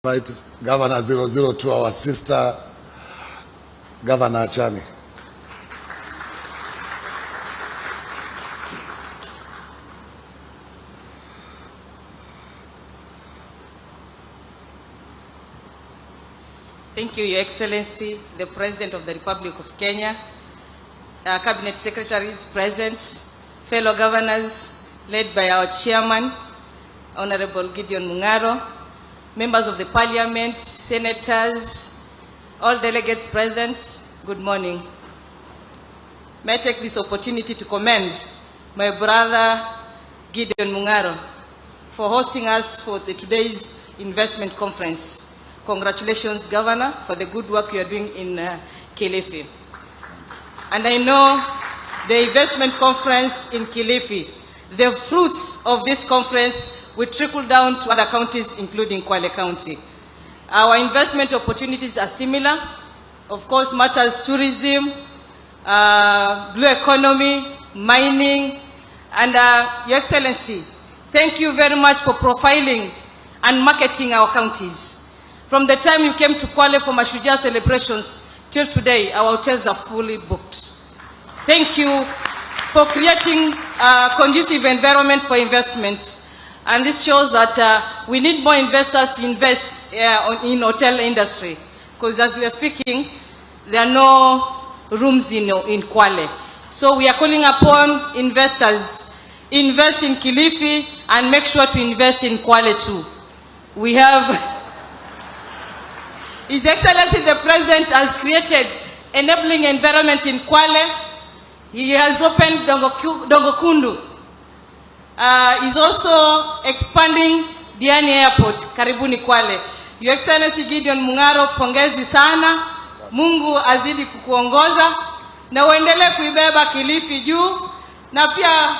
Invite Governor 002, our sister, Gov.Achani. Thank you, Your Excellency, the President of the Republic of Kenya, Cabinet Secretaries present, fellow governors, led by our Chairman, Honorable Gideon Mung'aro, members of the Parliament, senators, all delegates present, good morning. May I take this opportunity to commend my brother Gideon Mung'aro for hosting us for today's investment conference. Congratulations, Governor, for the good work you are doing in Kilifi. And I know the investment conference in Kilifi, the fruits of this conference will trickle down to other counties, including Kwale County. Our investment opportunities are similar. Of course, matters tourism, blue economy, mining, and Your Excellency, thank you very much for profiling and marketing our counties. From the time you came to Kwale for Mashujaa celebrations till today, our hotels are fully booked. Thank you for creating a conducive environment for investment. And this shows that we need more investors to invest in hotel industry. Because as we are speaking, there are no rooms in Kwale. So we are calling upon investors, invest in Kilifi and make sure to invest in Kwale too. We have His Excellency the President has created enabling environment in Kwale. He has opened Dongokundu. He's also expanding Diani Airport, karibuni Kwale. Your Excellency Gideon Mung'aro, pongezi sana. Mungu azidi kukuongoza na uendelee kuibeba Kilifi juu na pia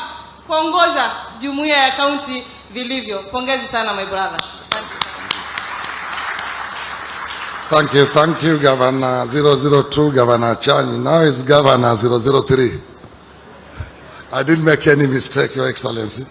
kuongoza jumuiya ya kaunti vilivyo. Pongezi sana, my brother. Thank you, Governor 002, Gov.Achani. Now it's Governor 003. I didn't make any mistake, Your Excellency.